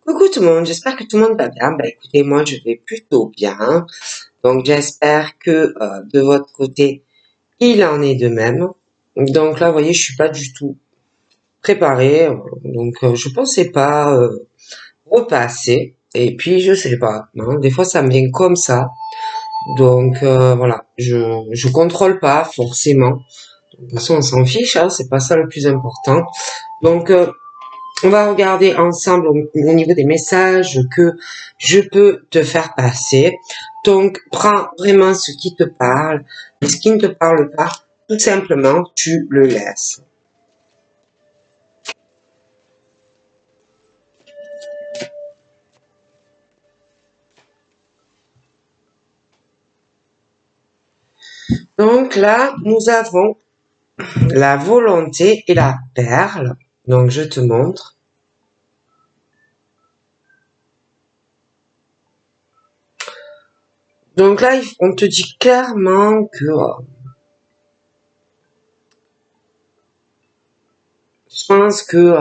Coucou tout le monde, j'espère que tout le monde va bien. Bah écoutez, moi je vais plutôt bien. Donc j'espère que de votre côté, il en est de même. Donc là, vous voyez, je suis pas du tout préparée. Donc je pensais pas repasser. Et puis je sais pas, hein, des fois ça me vient comme ça. Donc voilà, je contrôle pas forcément. De toute façon, on s'en fiche, hein, c'est pas ça le plus important. Donc on va regarder ensemble au niveau des messages que je peux te faire passer. Donc, prends vraiment ce qui te parle. Et ce qui ne te parle pas, tout simplement, tu le laisses. Donc là, nous avons la volonté et la perle. Donc, je te montre. Donc là, on te dit clairement que je pense que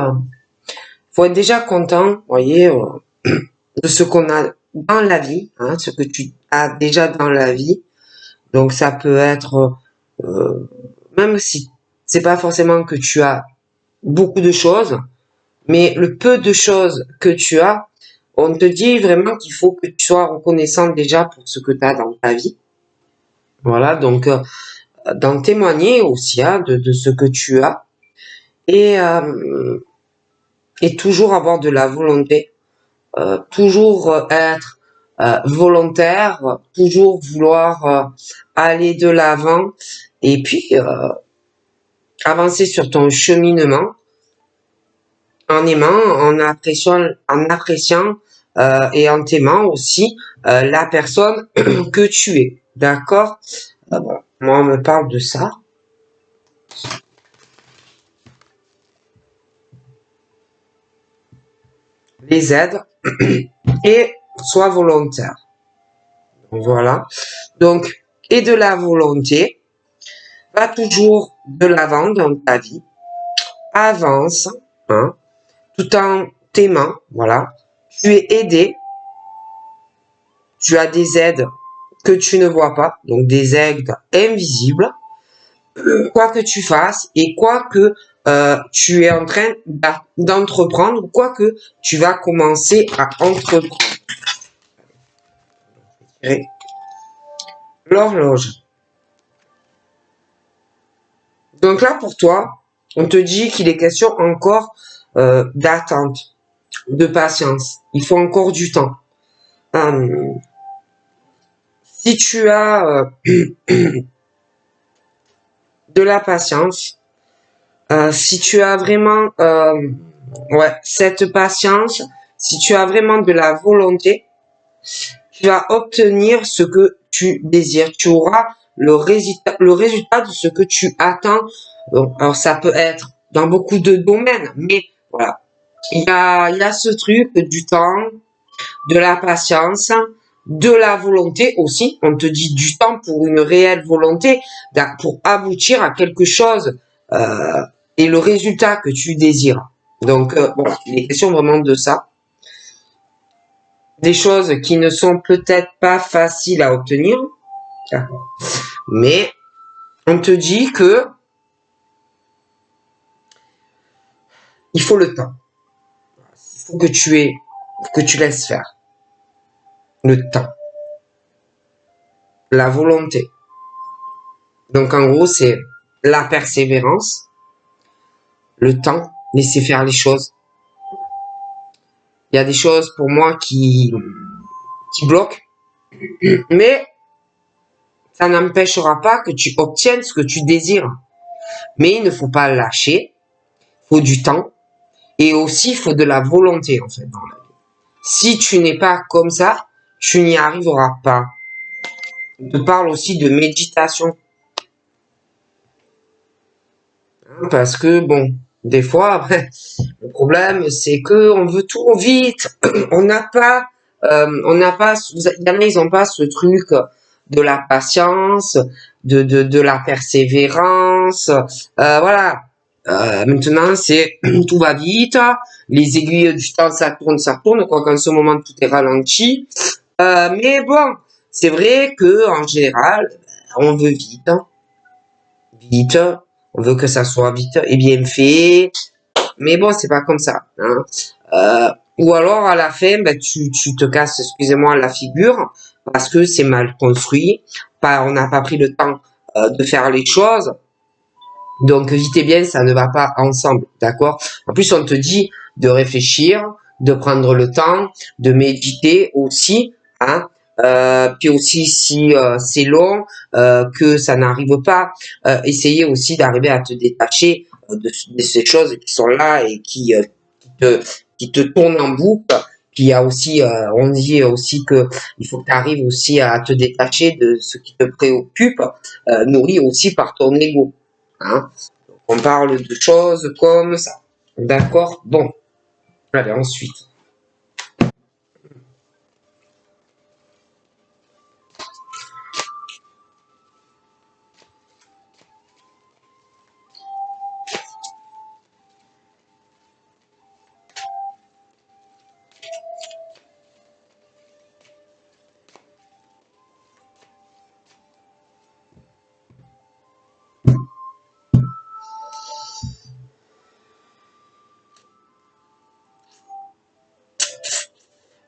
faut être déjà content, vous voyez, de ce qu'on a dans la vie, hein, ce que tu as déjà dans la vie. Donc ça peut être, même si c'est pas forcément que tu as beaucoup de choses, mais le peu de choses que tu as, on te dit vraiment qu'il faut que tu sois reconnaissant déjà pour ce que tu as dans ta vie. Voilà, donc d'en témoigner aussi hein, de ce que tu as et, et toujours avoir de la volonté, toujours être volontaire, toujours vouloir aller de l'avant et puis avancer sur ton cheminement en aimant, en appréciant et en t'aimant aussi la personne que tu es. D'accord. Bon, moi, on me parle de ça. Les aides et sois volontaire. Voilà. Donc, et de la volonté, va toujours de l'avant dans ta vie, avance, hein, tout en t'aimant, voilà. Tu es aidé, tu as des aides que tu ne vois pas, donc des aides invisibles, quoi que tu fasses et quoi que tu es en train d'entreprendre, quoi que tu vas commencer à entreprendre. L'horloge. Donc là, pour toi, on te dit qu'il est question encore d'attente, de patience. Il faut encore du temps. Si tu as de la patience, si tu as vraiment cette patience, si tu as vraiment de la volonté, tu vas obtenir ce que tu désires. Tu auras le résultat de ce que tu attends. Bon, alors ça peut être dans beaucoup de domaines, mais voilà. Il y a ce truc du temps, de la patience, de la volonté aussi. On te dit du temps pour une réelle volonté, pour aboutir à quelque chose et le résultat que tu désires. Donc, bon, il est question vraiment de ça. Des choses qui ne sont peut-être pas faciles à obtenir, mais on te dit que il faut le temps. Il faut que tu laisses faire. Le temps. La volonté. Donc en gros, c'est la persévérance, le temps, laisser faire les choses. Il y a des choses pour moi qui bloquent, mais ça n'empêchera pas que tu obtiennes ce que tu désires. Mais il ne faut pas lâcher, il faut du temps et aussi il faut de la volonté en fait dans la vie. Si tu n'es pas comme ça, tu n'y arriveras pas. On te parle aussi de méditation. Parce que bon, des fois, le problème c'est que on veut tout vite. On n'a pas, il y en a, ils n'ont pas ce truc de la patience, de la persévérance. Voilà. Maintenant, c'est tout va vite, les aiguilles du temps, ça tourne, quoi qu'en ce moment, tout est ralenti. Mais bon, c'est vrai que en général, on veut vite, vite, on veut que ça soit vite et bien fait. Mais bon, c'est pas comme ça. Hein. Ou alors à la fin, ben, tu te casses, excusez-moi, la figure parce que c'est mal construit. On n'a pas pris le temps de faire les choses. Donc vite et bien, ça ne va pas ensemble, d'accord? En plus, on te dit de réfléchir, de prendre le temps, de méditer aussi, hein. Puis aussi, si c'est long, que ça n'arrive pas, essayer aussi d'arriver à te détacher de ces choses qui sont là et qui te tournent en boucle. Puis il y a aussi, on dit aussi que il faut que tu arrives aussi à te détacher de ce qui te préoccupe, nourri aussi par ton ego. Hein. On parle de choses comme ça. D'accord? Bon. Allez, ensuite.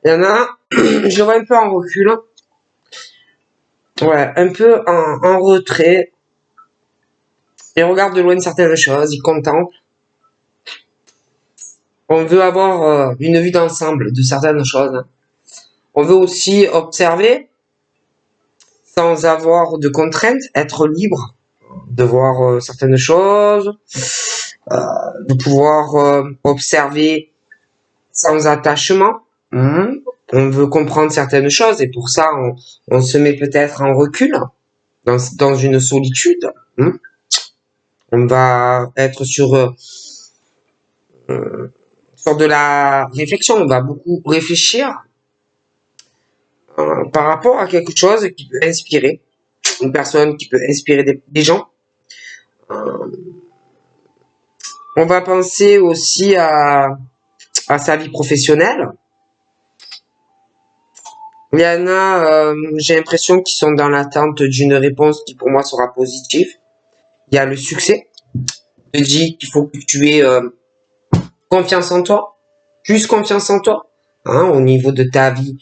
Il y en a, je vois un peu en recul. Ouais, un peu en retrait. Ils regardent de loin certaines choses, ils contemplent. On veut avoir une vue d'ensemble de certaines choses. On veut aussi observer sans avoir de contraintes, être libre de voir certaines choses, de pouvoir observer sans attachement. On veut comprendre certaines choses et pour ça, on se met peut-être en recul, dans une solitude. On va être sur de la réflexion, on va beaucoup réfléchir par rapport à quelque chose qui peut inspirer, une personne qui peut inspirer des gens. On va penser aussi à sa vie professionnelle. Il y en a, j'ai l'impression qu'ils sont dans l'attente d'une réponse qui pour moi sera positive. Il y a le succès. Je dis qu'il faut que tu aies confiance en toi, plus confiance en toi, hein, au niveau de ta vie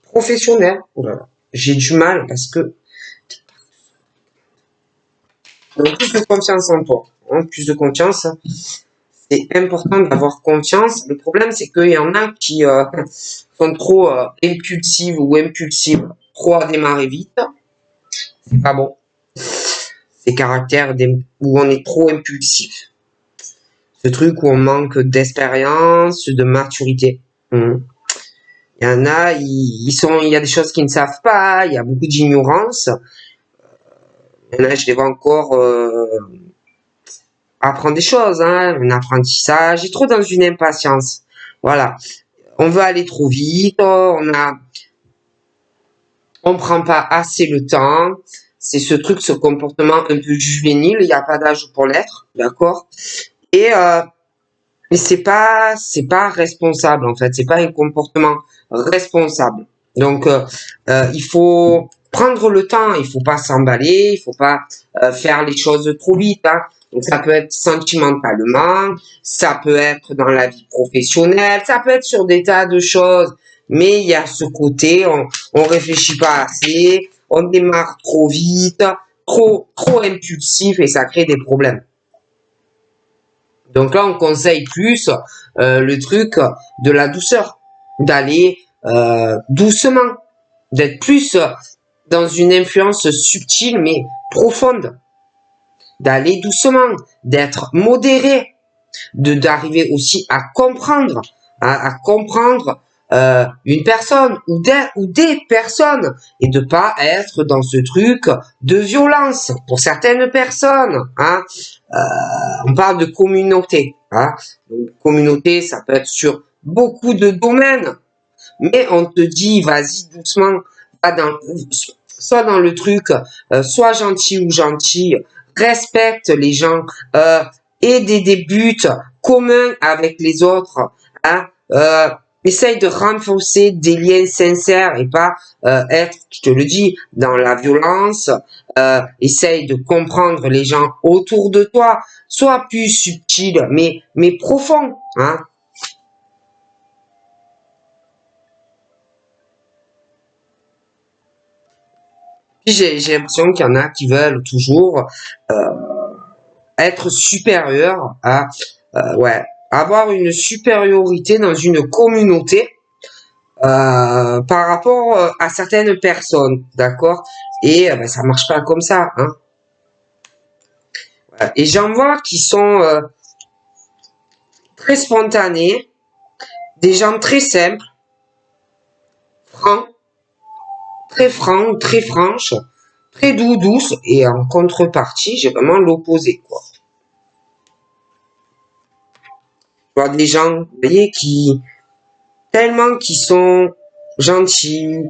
professionnelle. Voilà. J'ai du mal parce que donc, plus de confiance en toi, hein, plus de confiance. C'est important d'avoir confiance. Le problème, c'est qu'il y en a qui sont trop impulsives ou impulsives, trop à démarrer vite. C'est pas bon. Ces caractères où on est trop impulsif. Ce truc où on manque d'expérience, de maturité. Il y en a, il y a des choses qu'ils ne savent pas, il y a beaucoup d'ignorance. Il y en a, je les vois encore apprendre des choses, hein, un apprentissage, et trop dans une impatience. Voilà. On veut aller trop vite, on prend pas assez le temps. C'est ce comportement un peu juvénile, il n'y a pas d'âge pour l'être, d'accord? Et mais c'est pas responsable en fait, c'est pas un comportement responsable. Donc il faut prendre le temps, il faut pas s'emballer, il faut pas faire les choses trop vite. Hein. Donc ça peut être sentimentalement, ça peut être dans la vie professionnelle, ça peut être sur des tas de choses. Mais il y a ce côté, on réfléchit pas assez, on démarre trop vite, trop impulsif et ça crée des problèmes. Donc là, on conseille plus le truc de la douceur, d'aller doucement, d'être plus dans une influence subtile mais profonde, d'aller doucement, d'être modéré, d'arriver aussi à comprendre, à comprendre une personne ou des personnes et de pas être dans ce truc de violence pour certaines personnes. Hein. On parle de communauté. Hein. Donc, communauté, ça peut être sur beaucoup de domaines, mais on te dit vas-y doucement, va soit dans le truc, sois gentil ou gentil, respecte les gens, et des buts communs avec les autres. Hein, essaye de renforcer des liens sincères et pas être, je te le dis, dans la violence. Essaye de comprendre les gens autour de toi. Sois plus subtil, mais profond. Hein. Puis j'ai l'impression qu'il y en a qui veulent toujours être supérieurs à, ouais, avoir une supériorité dans une communauté par rapport à certaines personnes, d'accord? Et ben, ça marche pas comme ça, hein. Voilà. Et j'en vois qui sont très spontanés, des gens très simples, francs, très franches, très douces, et en contrepartie, j'ai vraiment l'opposé, quoi. Je vois des gens, vous voyez, tellement qui sont gentils,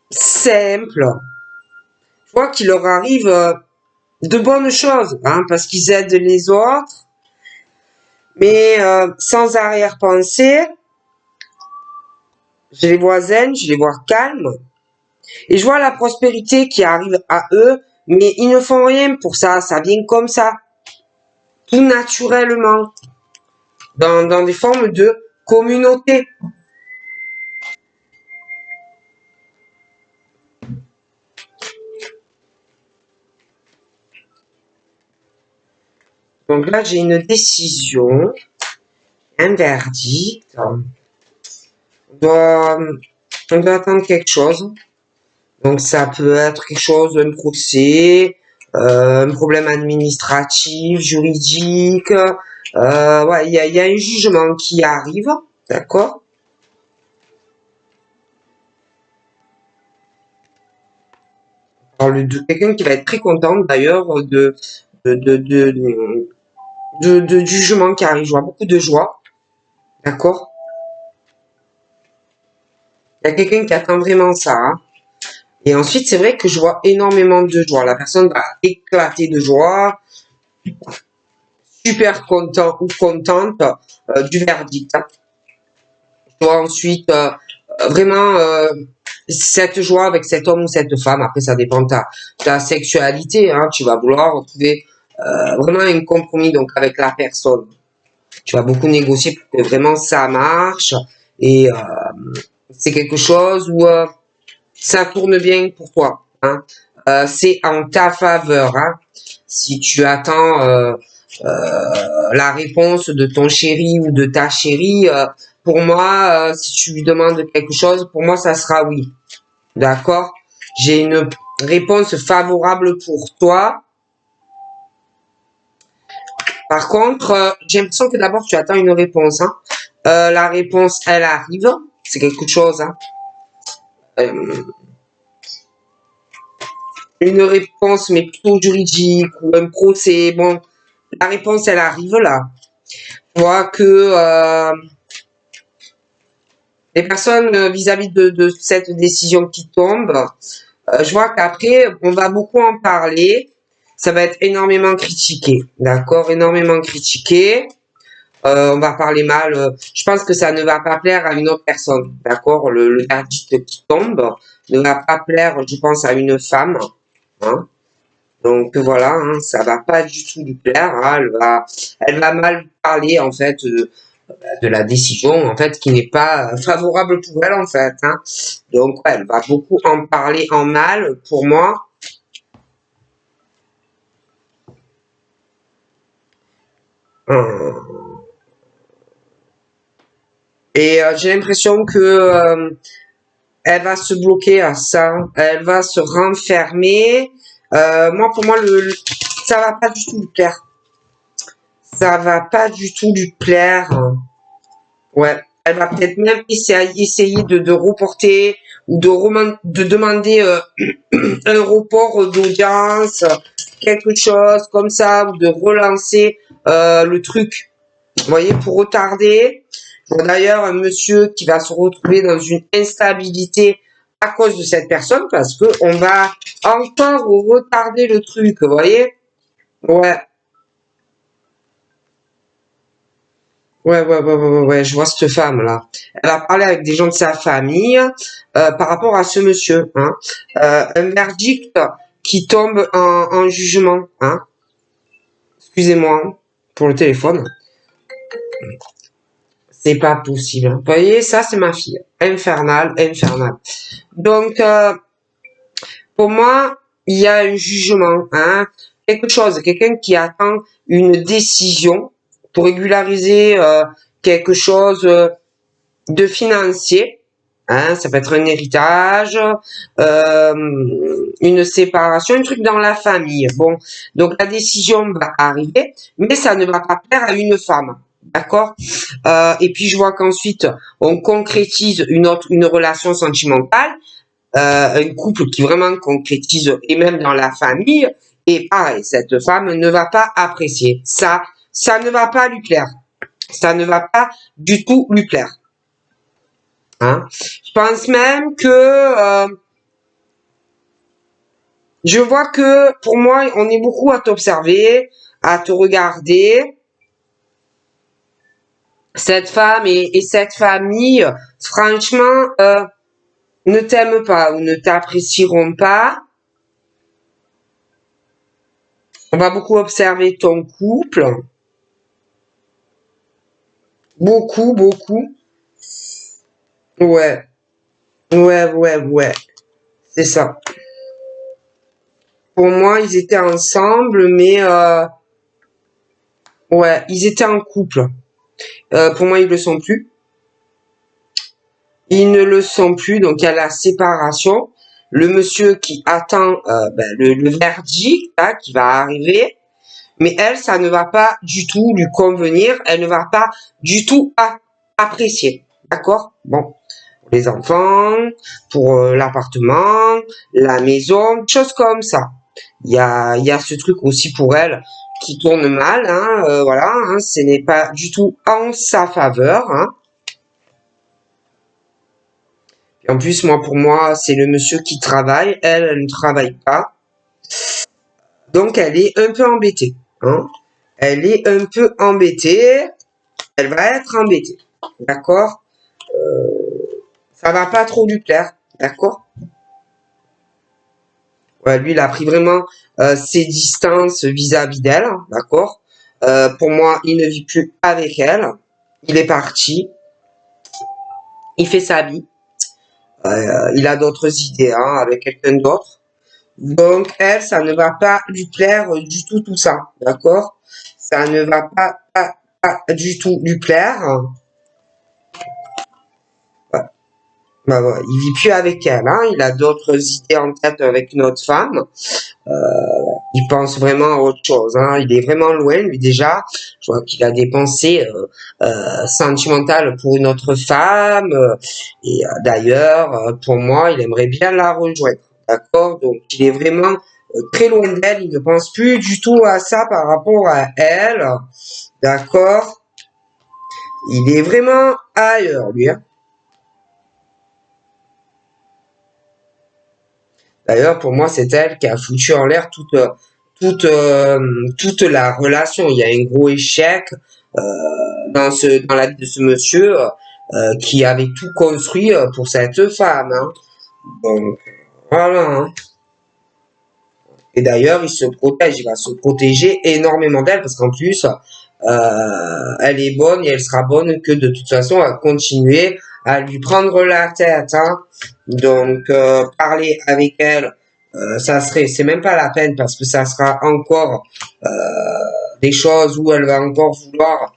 simples. Je vois qu'il leur arrive de bonnes choses, hein, parce qu'ils aident les autres, mais sans arrière-pensée. Je les vois zen, je les vois calmes, et je vois la prospérité qui arrive à eux, mais ils ne font rien pour ça, ça vient comme ça, tout naturellement, dans des formes de communauté. Donc là, j'ai une décision, un verdict. On doit, on doit attendre quelque chose. Donc ça peut être quelque chose, un procès, un problème administratif, juridique. Ouais, il y a un jugement qui arrive, d'accord? Alors, quelqu'un qui va être très content d'ailleurs de, de, de, du jugement qui arrive. Je vois beaucoup de joie, d'accord? Il y a quelqu'un qui attend vraiment ça, hein. Et ensuite, c'est vrai que je vois énormément de joie. La personne va éclater de joie, super content ou contente du verdict, hein. Je vois ensuite vraiment cette joie avec cet homme ou cette femme. Après, ça dépend de ta sexualité, hein. Tu vas vouloir trouver vraiment un compromis donc avec la personne. Tu vas beaucoup négocier pour que vraiment ça marche et c'est quelque chose où ça tourne bien pour toi, hein. C'est en ta faveur, hein. Si tu attends la réponse de ton chéri ou de ta chérie, pour moi, si tu lui demandes quelque chose, pour moi, ça sera oui. D'accord? J'ai une réponse favorable pour toi. Par contre, j'ai l'impression que d'abord, tu attends une réponse, hein. La réponse, elle arrive. C'est quelque chose, hein. Euh, une réponse, mais plutôt juridique ou un procès. Bon, la réponse, elle arrive là. Je vois que les personnes vis-à-vis de cette décision qui tombe, je vois qu'après, on va beaucoup en parler. Ça va être énormément critiqué, d'accord? Énormément critiqué. On va parler mal. Je pense que ça ne va pas plaire à une autre personne, d'accord? Le verdict qui tombe ne va pas plaire, je pense, à une femme, hein. Donc voilà, hein, ça va pas du tout lui plaire, hein. Elle va mal parler en fait de la décision en fait qui n'est pas favorable pour elle en fait, hein. Donc ouais, elle va beaucoup en parler en mal pour moi. Euh, Et j'ai l'impression que elle va se bloquer à ça, elle va se renfermer. Moi, pour moi, ça va pas du tout lui plaire. Ça va pas du tout lui plaire. Ouais, elle va peut-être même essayer de reporter ou de demander un report d'audience, quelque chose comme ça, ou de relancer le truc. Vous voyez, pour retarder. D'ailleurs, un monsieur qui va se retrouver dans une instabilité à cause de cette personne parce que on va encore retarder le truc, vous voyez? Ouais. Ouais, je vois cette femme-là. Elle a parlé avec des gens de sa famille par rapport à ce monsieur, hein. Un verdict qui tombe en jugement, hein. Excusez-moi pour le téléphone. C'est pas possible, hein. Vous voyez, ça c'est ma fille. Infernale, infernale. Donc, pour moi, il y a un jugement, hein. Quelque chose, quelqu'un qui attend une décision pour régulariser quelque chose de financier, hein, ça peut être un héritage, une séparation, un truc dans la famille. Bon, donc la décision va arriver, mais ça ne va pas plaire à une femme, d'accord. Et puis je vois qu'ensuite on concrétise une relation sentimentale, un couple qui vraiment concrétise, et même dans la famille. Et pareil, cette femme ne va pas apprécier ça, ça ne va pas lui plaire, ça ne va pas du tout lui plaire. Hein. Je pense même que je vois que pour moi, on est beaucoup à t'observer, à te regarder. Cette femme et cette famille, franchement, ne t'aiment pas ou ne t'apprécieront pas. On va beaucoup observer ton couple. Beaucoup, beaucoup. Ouais, ouais. C'est ça. Pour moi, ils étaient ensemble, mais ouais, ils étaient en couple. Pour moi, ils le sont plus. Ils ne le sont plus, donc il y a la séparation. Le monsieur qui attend le verdict là, qui va arriver, mais elle, ça ne va pas du tout lui convenir, elle ne va pas du tout apprécier. D'accord? Bon, pour les enfants, pour l'appartement, la maison, choses comme ça. Il y a ce truc aussi pour elle qui tourne mal, hein, voilà, hein, ce n'est pas du tout en sa faveur, hein. Et en plus, pour moi, c'est le monsieur qui travaille, elle ne travaille pas. Donc, elle est un peu embêtée, hein. Elle est un peu embêtée, elle va être embêtée, d'accord? Ça va pas trop lui plaire, d'accord? Ouais, lui, il a pris vraiment ses distances vis-à-vis d'elle, d'accord? Pour moi, il ne vit plus avec elle. Il est parti. Il fait sa vie. Il a d'autres idées, hein, avec quelqu'un d'autre. Donc, elle, ça ne va pas lui plaire du tout ça, d'accord? Ça ne va pas du tout lui plaire. Ouais. Ouais, il vit plus avec elle, hein. Il a d'autres idées en tête avec une autre femme. Il pense vraiment à autre chose, hein. Il est vraiment loin, lui, déjà. Je vois qu'il a des pensées sentimentales pour une autre femme. Et d'ailleurs, pour moi, il aimerait bien la rejoindre. D'accord? Donc, il est vraiment très loin d'elle. Il ne pense plus du tout à ça par rapport à elle. D'accord? Il est vraiment ailleurs, lui, hein. D'ailleurs, pour moi, c'est elle qui a foutu en l'air toute la relation. Il y a un gros échec dans la vie de ce monsieur qui avait tout construit pour cette femme, hein. Donc, voilà, hein. Et d'ailleurs, il se protège, il va se protéger énormément d'elle parce qu'en plus, elle est bonne et elle sera bonne que de toute façon à continuer à lui prendre la tête, hein. Donc, parler avec elle, c'est même pas la peine parce que ça sera encore des choses où elle va encore vouloir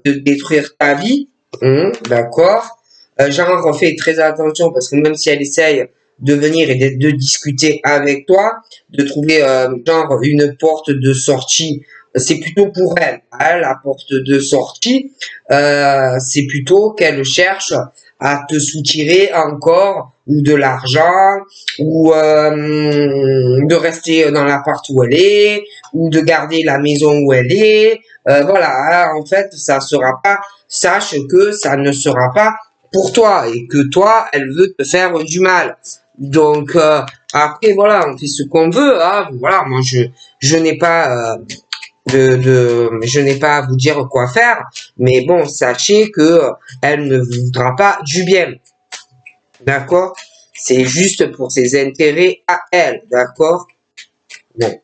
te détruire ta vie, hein, d'accord? Genre, fais très attention parce que même si elle essaye de venir et de discuter avec toi, de trouver genre une porte de sortie, c'est plutôt pour elle, hein, la porte de sortie, c'est plutôt qu'elle cherche à te soutirer encore ou de l'argent ou de rester dans l'appart où elle est ou de garder la maison où elle est. Voilà, hein, en fait, ça sera pas. Sache que ça ne sera pas pour toi et que toi, elle veut te faire du mal. Donc après voilà, on fait ce qu'on veut. Hein, voilà, moi je n'ai pas je n'ai pas à vous dire quoi faire, mais bon, sachez que elle ne vous voudra pas du bien. D'accord? C'est juste pour ses intérêts à elle. D'accord? Bon.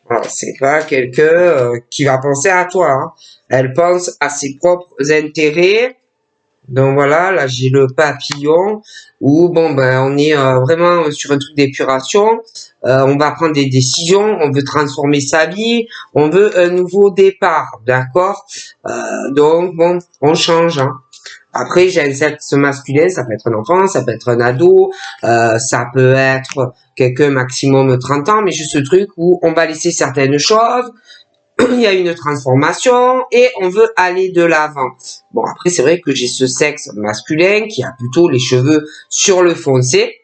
Voilà, c'est pas quelqu'un qui va penser à toi. Hein. Elle pense à ses propres intérêts. Donc voilà, là j'ai le papillon où bon ben on est vraiment sur un truc d'épuration. On va prendre des décisions, on veut transformer sa vie, on veut un nouveau départ, d'accord? Donc bon, on change. Hein. Après, j'ai un sexe masculin, ça peut être un enfant, ça peut être un ado, ça peut être quelqu'un maximum 30 ans, mais juste ce truc où on va laisser certaines choses, il y a une transformation et on veut aller de l'avant. Bon, après, c'est vrai que j'ai ce sexe masculin qui a plutôt les cheveux sur le foncé.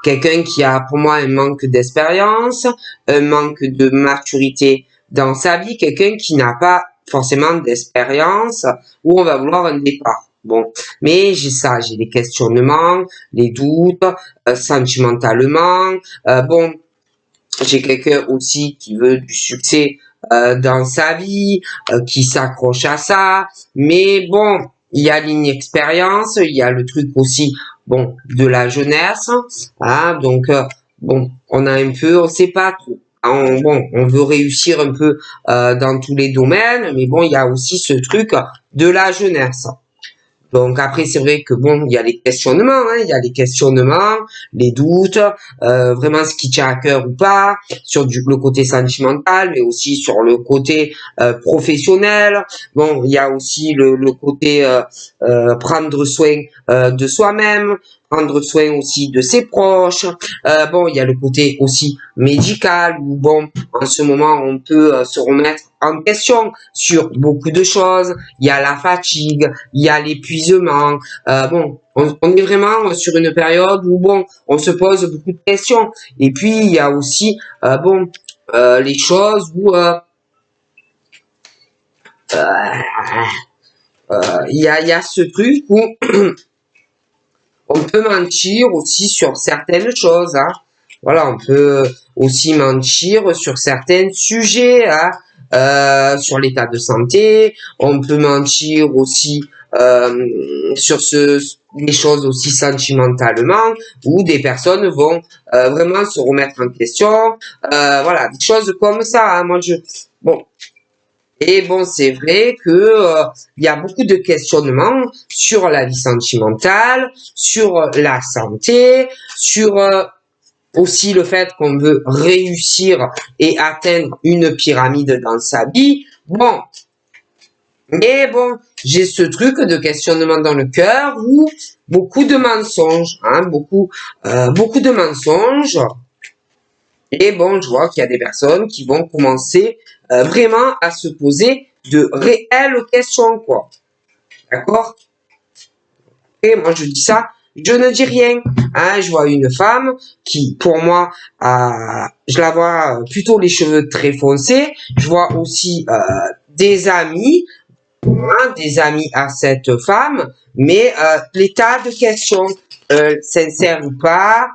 Quelqu'un qui a pour moi un manque d'expérience, un manque de maturité dans sa vie, quelqu'un qui n'a pas forcément d'expérience, où on va vouloir un départ. Bon, mais j'ai ça, j'ai des questionnements, les doutes, sentimentalement. Bon, j'ai quelqu'un aussi qui veut du succès dans sa vie, qui s'accroche à ça. Mais bon, il y a l'inexpérience, il y a le truc aussi, bon, de la jeunesse. Hein, donc, bon, on a un peu, on sait pas trop. Hein, bon, on veut réussir un peu dans tous les domaines, mais bon, il y a aussi ce truc de la jeunesse. Donc après, c'est vrai que bon, il y a les questionnements, hein, il y a les questionnements, les doutes, vraiment ce qui tient à cœur ou pas, sur le côté sentimental, mais aussi sur le côté professionnel. Bon, il y a aussi le côté prendre soin de soi-même, prendre soin aussi de ses proches. Bon, il y a le côté aussi médical où bon, en ce moment, on peut se remettre en question sur beaucoup de choses. Il y a la fatigue, il y a l'épuisement. Bon, on est vraiment sur une période où bon, on se pose beaucoup de questions. Et puis il y a aussi bon les choses où il y a ce truc où on peut mentir aussi sur certaines choses. Hein. Voilà, on peut aussi mentir sur certains sujets, hein, sur l'état de santé. On peut mentir aussi sur des choses aussi sentimentalement, où des personnes vont vraiment se remettre en question. Voilà, des choses comme ça. Hein. Moi, bon. Et bon, c'est vrai que il y a beaucoup de questionnements sur la vie sentimentale, sur la santé, sur aussi le fait qu'on veut réussir et atteindre une pyramide dans sa vie. Bon, mais bon, j'ai ce truc de questionnement dans le cœur où beaucoup de mensonges, hein, beaucoup de mensonges. Et bon, je vois qu'il y a des personnes qui vont commencer vraiment à se poser de réelles questions, quoi. D'accord? Et moi, je dis ça, je ne dis rien. Hein, je vois une femme qui, pour moi, je la vois plutôt les cheveux très foncés. Je vois aussi des amis, hein, des amis à cette femme, mais les tas de questions, sincères ou pas,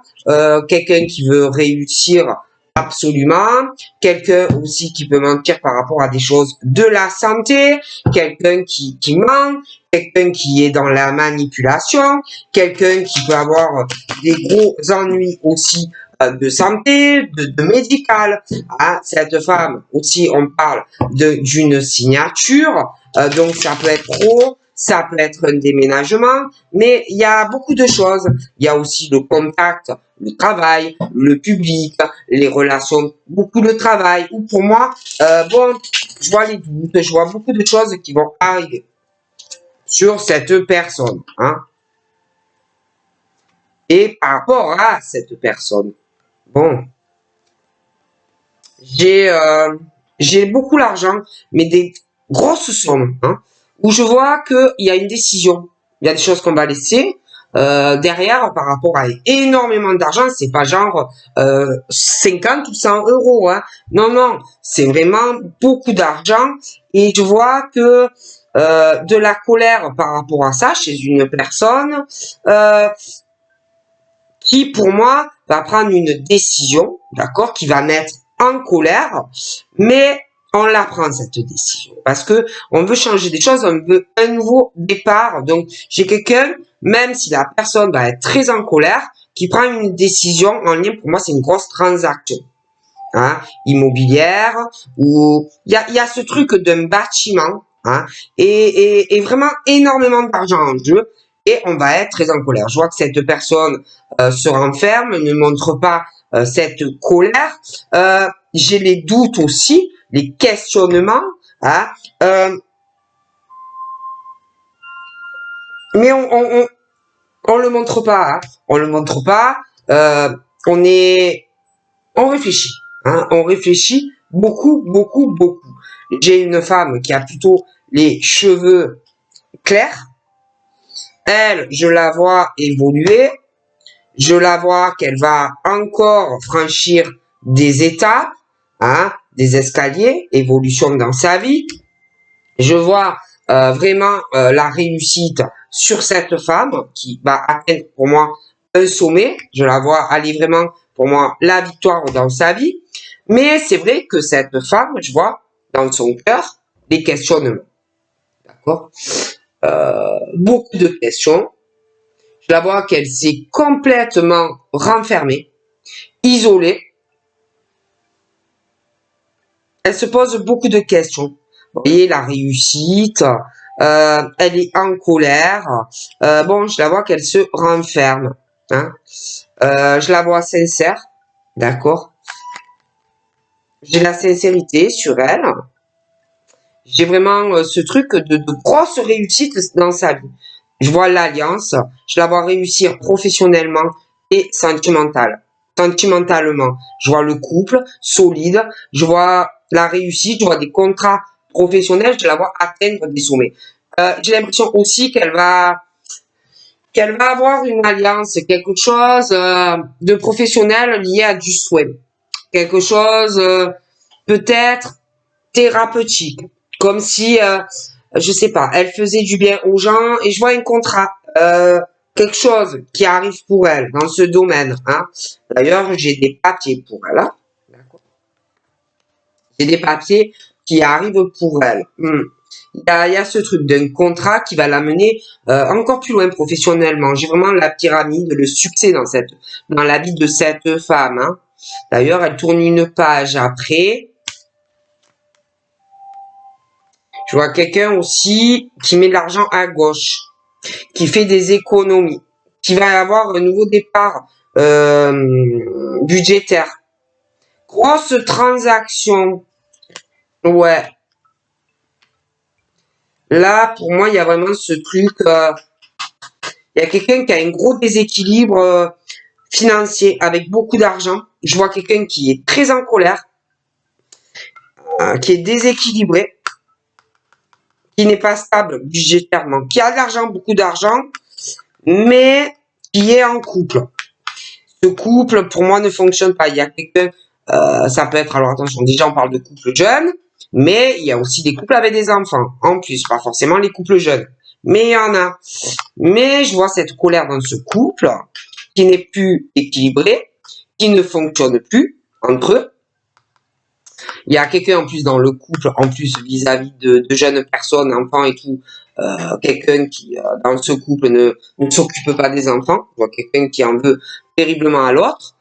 quelqu'un qui veut réussir absolument, quelqu'un aussi qui peut mentir par rapport à des choses de la santé, quelqu'un qui ment, quelqu'un qui est dans la manipulation, quelqu'un qui peut avoir des gros ennuis aussi de santé, de médical. Hein, cette femme aussi, on parle d'une signature, donc ça peut être trop, ça peut être un déménagement, mais il y a beaucoup de choses. Il y a aussi le contact, le travail, le public, les relations, beaucoup de travail. Ou pour moi, bon, je vois les doutes, je vois beaucoup de choses qui vont arriver sur cette personne. Hein. Et par rapport à cette personne, bon, j'ai beaucoup d'argent, mais des grosses sommes, hein, où je vois qu'il y a une décision. Il y a des choses qu'on va laisser derrière par rapport à énormément d'argent. C'est pas genre 50 ou 100 euros. Hein. Non, non, c'est vraiment beaucoup d'argent. Et je vois que de la colère par rapport à ça chez une personne qui, pour moi, va prendre une décision, d'accord, qui va mettre en colère, mais on la prend cette décision parce que on veut changer des choses, on veut un nouveau départ. Donc, j'ai quelqu'un, même si la personne va être très en colère, qui prend une décision en lien, pour moi, c'est une grosse transaction. Hein, immobilière, où il y a ce truc d'un bâtiment, hein, et vraiment énormément d'argent en jeu, et on va être très en colère. Je vois que cette personne se renferme, ne montre pas cette colère. J'ai les doutes aussi, les questionnements, hein, mais on le montre pas, hein, on le montre pas. On est on réfléchit, hein, on réfléchit beaucoup, beaucoup, beaucoup. J'ai une femme qui a plutôt les cheveux clairs. Elle, je la vois évoluer. Je la vois qu'elle va encore franchir des étapes, hein, des escaliers, évolution dans sa vie. Je vois vraiment la réussite sur cette femme qui va atteindre pour moi un sommet. Je la vois aller vraiment pour moi la victoire dans sa vie. Mais c'est vrai que cette femme, je vois dans son cœur des questionnements. D'accord, beaucoup de questions. Je la vois qu'elle s'est complètement renfermée, isolée. Elle se pose beaucoup de questions. Vous voyez, la réussite, elle est en colère. Bon, je la vois qu'elle se renferme. Hein. Je la vois sincère, d'accord. J'ai la sincérité sur elle. J'ai vraiment ce truc de grosse réussite dans sa vie. Je vois l'alliance, je la vois réussir professionnellement et sentimentalement. Je vois le couple solide, je vois la réussite, je vois des contrats professionnels, je la vois atteindre des sommets. J'ai l'impression aussi qu'elle va avoir une alliance, quelque chose de professionnel lié à du soin, quelque chose peut-être thérapeutique, comme si, je sais pas, elle faisait du bien aux gens et je vois un contrat, quelque chose qui arrive pour elle dans ce domaine. Hein. D'ailleurs, j'ai des papiers pour elle. Hein. J'ai des papiers qui arrivent pour elle. Il y a ce truc d'un contrat qui va l'amener encore plus loin professionnellement. J'ai vraiment la pyramide, le succès dans la vie de cette femme. Hein. D'ailleurs, elle tourne une page après. Je vois quelqu'un aussi qui met de l'argent à gauche, qui fait des économies, qui va avoir un nouveau départ budgétaire. Grosse transaction. Ouais. Là, pour moi, il y a vraiment ce truc. Il y a quelqu'un qui a un gros déséquilibre financier avec beaucoup d'argent. Je vois quelqu'un qui est très en colère, qui est déséquilibré, qui n'est pas stable budgétairement, qui a de l'argent, beaucoup d'argent, mais qui est en couple. Ce couple, pour moi, ne fonctionne pas. Il y a quelqu'un, ça peut être, alors attention, déjà on parle de couples jeunes, mais il y a aussi des couples avec des enfants. En plus, pas forcément les couples jeunes, mais il y en a. Mais je vois cette colère dans ce couple qui n'est plus équilibré, qui ne fonctionne plus entre eux. Il y a quelqu'un en plus dans le couple, en plus vis-à-vis de jeunes personnes, enfants et tout, quelqu'un qui dans ce couple ne s'occupe pas des enfants. Je vois quelqu'un qui en veut terriblement à l'autre.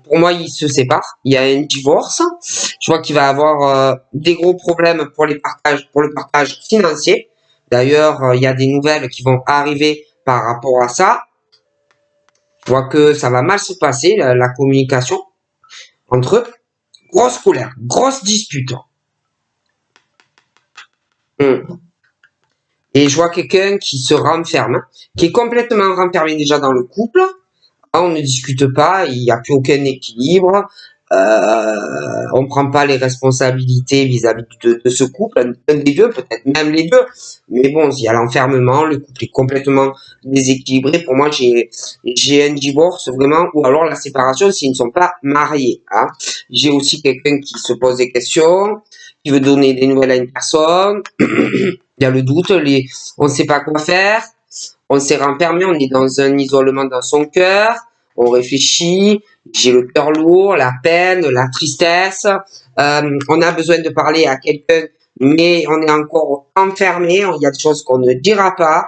Pour moi, ils se séparent. Il y a un divorce. Je vois qu'il va avoir des gros problèmes pour le partage financier. D'ailleurs, il y a des nouvelles qui vont arriver par rapport à ça. Je vois que ça va mal se passer, la communication entre eux. Grosse colère, grosse dispute. Et je vois quelqu'un qui se renferme, qui est complètement renfermé déjà dans le couple. On ne discute pas, il n'y a plus aucun équilibre. on prend pas les responsabilités vis-à-vis de ce couple, un des deux, peut-être même les deux. Mais bon, il y a l'enfermement, le couple est complètement déséquilibré. Pour moi, j'ai un divorce vraiment, ou alors la séparation s'ils ne sont pas mariés. Hein. J'ai aussi quelqu'un qui se pose des questions, qui veut donner des nouvelles à une personne. Il y a le doute, on ne sait pas quoi faire, on s'est renfermé, on est dans un isolement dans son cœur, on réfléchit, j'ai le cœur lourd, la peine, la tristesse, on a besoin de parler à quelqu'un, mais on est encore enfermé, il y a des choses qu'on ne dira pas.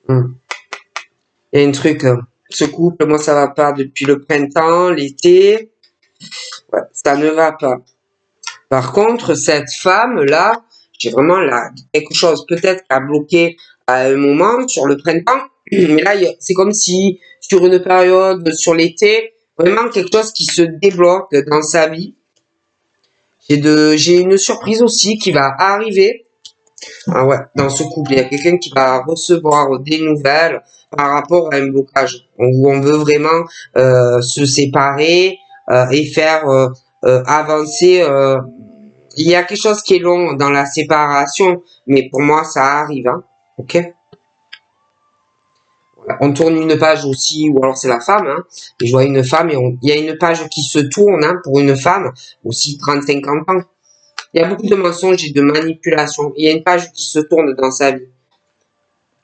Il y a un truc, ce couple, moi ça va pas depuis le printemps, l'été, ouais, ça ne va pas. Par contre, cette femme-là, j'ai vraiment là quelque chose peut-être qui a bloqué à un moment sur le printemps, mais là, c'est comme si sur une période, sur l'été, vraiment quelque chose qui se débloque dans sa vie. J'ai une surprise aussi qui va arriver. Ah ouais, dans ce couple, il y a quelqu'un qui va recevoir des nouvelles par rapport à un blocage où on veut vraiment se séparer et faire avancer. Il y a quelque chose qui est long dans la séparation, mais pour moi, ça arrive. Hein. Ok. Voilà. On tourne une page aussi, ou alors c'est la femme. Hein. Et je vois une femme et il y a une page qui se tourne hein, pour une femme, aussi 30-50 ans. Il y a beaucoup de mensonges et de manipulations. Il y a une page qui se tourne dans sa vie.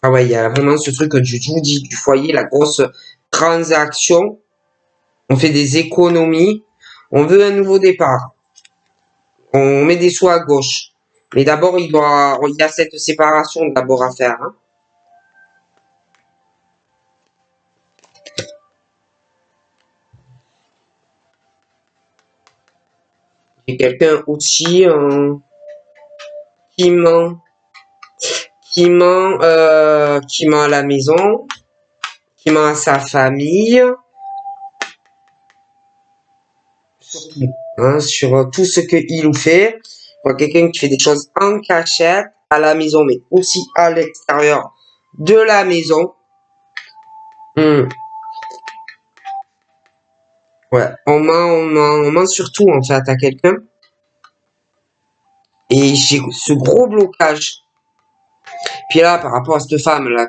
Ah ouais, il y a vraiment ce truc que je vous dis du foyer, la grosse transaction. On fait des économies. On veut un nouveau départ. On met des sous à gauche. Mais d'abord, il y a cette séparation d'abord à faire. Hein. J'ai quelqu'un aussi qui ment, qui ment à la maison, qui ment à sa famille, surtout, hein, sur tout ce qu'il ou fait. Je vois quelqu'un qui fait des choses en cachette à la maison, mais aussi à l'extérieur de la maison. Ouais, on ment surtout en fait à quelqu'un. Et j'ai ce gros blocage. Puis là, par rapport à cette femme là,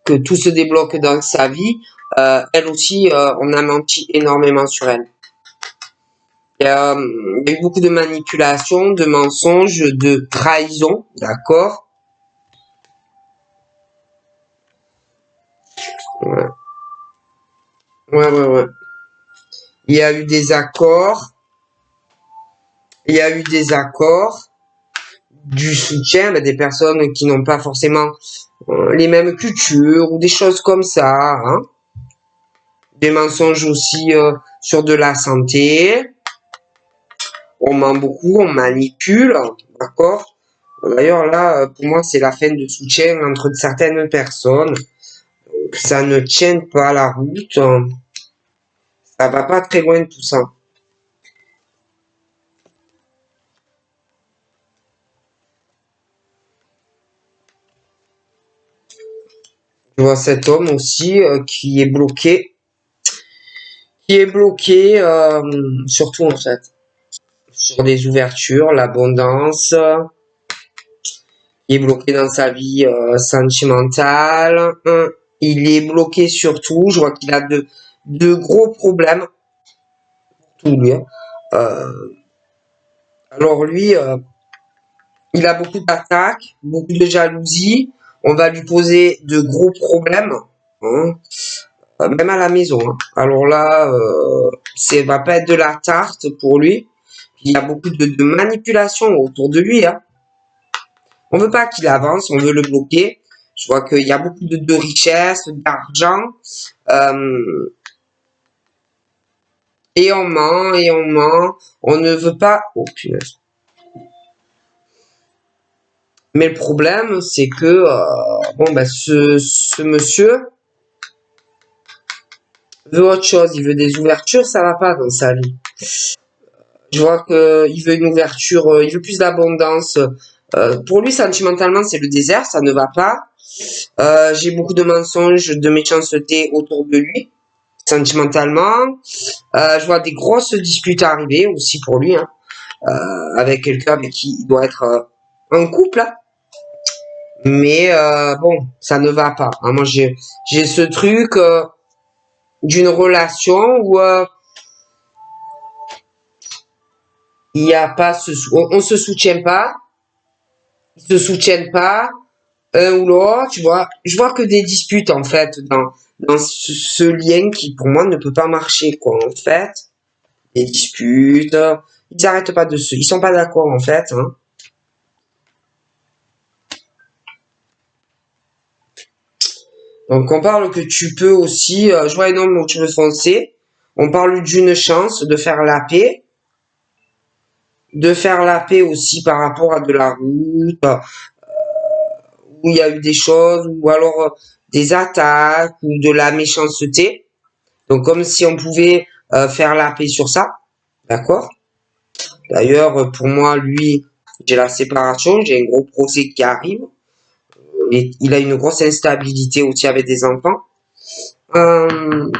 que tout se débloque dans sa vie, elle aussi, on a menti énormément sur elle. Il y a eu beaucoup de manipulations, de mensonges, de trahison, d'accord. Ouais. Ouais. Il y a eu des accords. Il y a eu des accords, du soutien des personnes qui n'ont pas forcément les mêmes cultures ou des choses comme ça. Hein. Des mensonges aussi sur de la santé. On ment beaucoup, on manipule, d'accord. D'ailleurs là, pour moi, c'est la fin de soutien entre certaines personnes. Ça ne tient pas la route. Ça va pas très loin tout ça. Je vois cet homme aussi qui est bloqué surtout en fait sur des ouvertures, l'abondance, il est bloqué dans sa vie sentimentale. Il est bloqué surtout, je vois qu'il a de gros problèmes, tout lui. Hein. Alors lui, il a beaucoup d'attaques, beaucoup de jalousie. On va lui poser de gros problèmes, hein, même à la maison. Hein. Alors là, ça va pas être de la tarte pour lui. Il y a beaucoup de manipulation autour de lui. Hein. On veut pas qu'il avance, on veut le bloquer. Je vois qu'il y a beaucoup de richesses, d'argent. Et on ment, et on ment. On ne veut pas... Oh, punaise. Mais le problème, c'est que bon, ben, ce monsieur veut autre chose. Il veut des ouvertures, ça va pas dans sa vie. Je vois qu'il veut une ouverture, il veut plus d'abondance Pour lui, sentimentalement, c'est le désert, ça ne va pas. J'ai beaucoup de mensonges, de méchanceté autour de lui, sentimentalement. Je vois des grosses disputes arriver aussi pour lui, hein, avec quelqu'un avec qui il doit être en couple, hein. Mais bon, ça ne va pas, hein. Moi, j'ai ce truc d'une relation où il n'y a pas on se soutient pas, ils se soutiennent pas, un ou l'autre, tu vois. Je vois que des disputes, en fait, dans ce lien qui, pour moi, ne peut pas marcher, quoi, en fait. Des disputes, ils arrêtent pas ils sont pas d'accord, en fait, hein. Donc, on parle que tu peux aussi, je vois un homme aux cheveux foncés, on parle d'une chance de faire la paix, aussi par rapport à de la route, où il y a eu des choses, ou alors des attaques, ou de la méchanceté. Donc, comme si on pouvait faire la paix sur ça, d'accord? D'ailleurs, pour moi, lui, j'ai la séparation, j'ai un gros procès qui arrive, et il a une grosse instabilité aussi avec des enfants. Euh,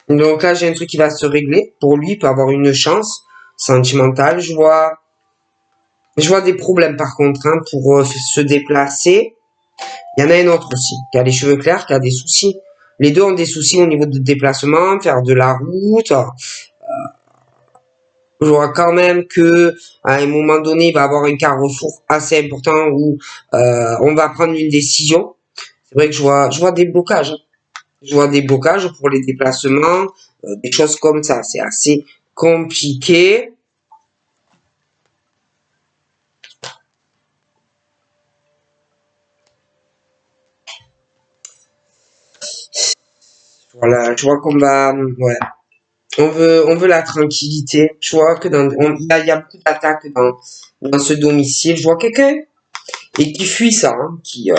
donc là, j'ai un truc qui va se régler. Pour lui, il peut avoir une chance sentimentale. Je vois des problèmes par contre, hein, pour se déplacer. Il y en a un autre aussi, qui a les cheveux clairs, qui a des soucis. Les deux ont des soucis au niveau de déplacement, faire de la route. Je vois quand même que à un moment donné, il va y avoir un carrefour assez important où on va prendre une décision. C'est vrai que je vois des blocages, hein. Je vois des blocages pour les déplacements, des choses comme ça. C'est assez compliqué. Voilà, je vois qu'on va, ouais, on veut la tranquillité. Je vois que il y a beaucoup d'attaques dans ce domicile. Je vois quelqu'un et qui fuit ça, hein, fuit,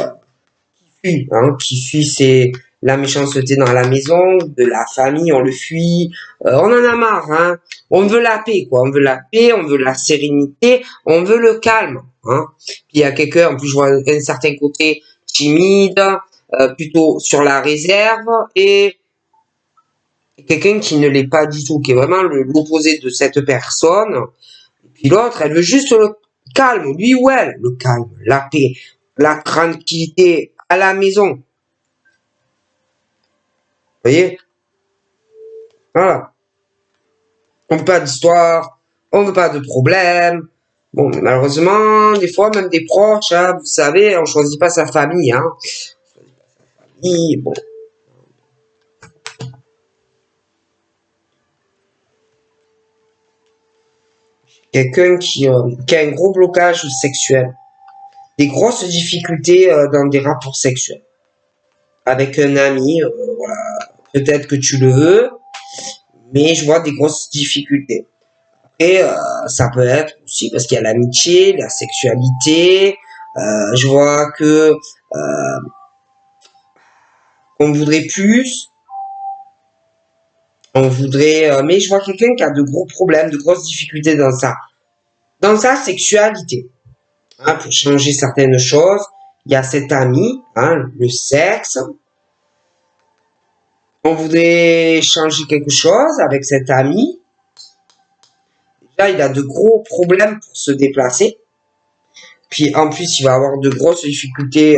hein, qui fuit la méchanceté dans la maison, de la famille, on le fuit. On en a marre, hein. On veut la paix, quoi. On veut la paix, on veut la sérénité, on veut le calme, hein. Puis il y a quelqu'un, en plus je vois un certain côté timide, plutôt sur la réserve, et quelqu'un qui ne l'est pas du tout, qui est vraiment l'opposé de cette personne. Et puis l'autre, elle veut juste le calme, lui ou elle, le calme, la paix, la tranquillité à la maison. Vous voyez? Voilà. On veut pas d'histoire, on veut pas de problème. Bon, mais malheureusement, des fois, même des proches, hein, vous savez, on choisit pas sa famille, hein. Et bon, quelqu'un qui a un gros blocage sexuel, des grosses difficultés dans des rapports sexuels avec un ami, voilà, peut-être que tu le veux, mais je vois des grosses difficultés. Et ça peut être aussi parce qu'il y a l'amitié, la sexualité. Je vois que on voudrait plus, mais je vois quelqu'un qui a de gros problèmes, de grosses difficultés dans sa sexualité. Hein, pour changer certaines choses, il y a cet ami, hein, le sexe. On voudrait changer quelque chose avec cet ami. Déjà, il a de gros problèmes pour se déplacer. Puis en plus, il va avoir de grosses difficultés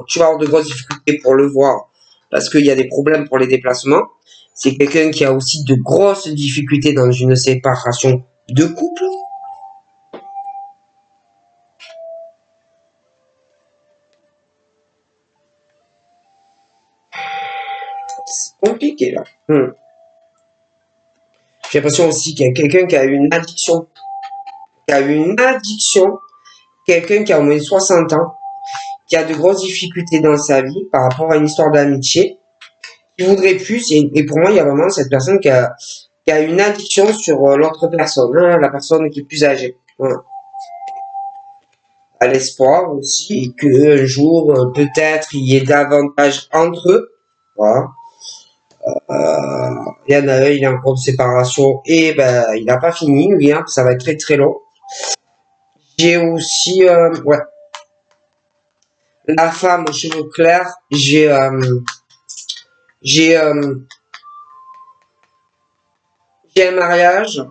tu vas avoir de grosses difficultés pour le voir parce qu'il y a des problèmes pour les déplacements. C'est quelqu'un qui a aussi de grosses difficultés dans une séparation de couple. C'est compliqué là. J'ai l'impression aussi qu'il y a quelqu'un qui a une addiction, qui a une addiction, quelqu'un qui a au moins 60 ans, qui a de grosses difficultés dans sa vie par rapport à une histoire d'amitié, qui voudrait plus. Et pour moi, il y a vraiment cette personne qui a une addiction sur l'autre personne, hein, la personne qui est plus âgée. Voilà. À l'espoir aussi qu'un jour, peut-être, il y ait davantage entre eux. Voilà. Il y en a un, il est en cours de séparation et ben, il n'a pas fini, lui, hein, ça va être très très long. J'ai aussi, ouais, la femme aux cheveux clairs. J'ai, j'ai un mariage,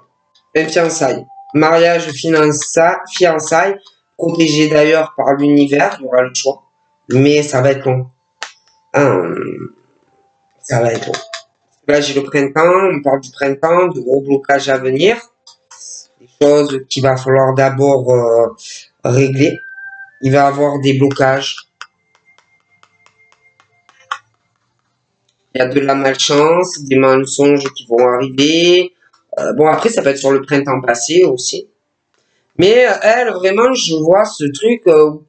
un fiançailles. Mariage, fiançailles, protégé d'ailleurs par l'univers, il y aura le choix. Mais ça va être long. Hum, ça va être long. Là, j'ai le printemps, on parle du printemps, de gros blocages à venir, des choses qu'il va falloir d'abord régler. Il va y avoir des blocages. Il y a de la malchance, des mensonges qui vont arriver. Bon, après, ça peut être sur le printemps passé aussi. Mais elle, vraiment, je vois ce truc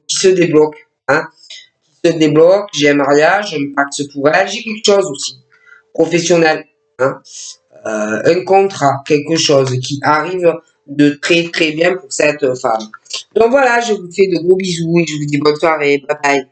qui se débloque. Hein, qui se débloque. J'ai un mariage, un pacte pour elle. J'ai quelque chose aussi. Professionnel. Hein, un contrat, quelque chose qui arrive de très très bien pour cette femme. Donc voilà, je vous fais de gros bisous et je vous dis bonne soirée. Bye bye.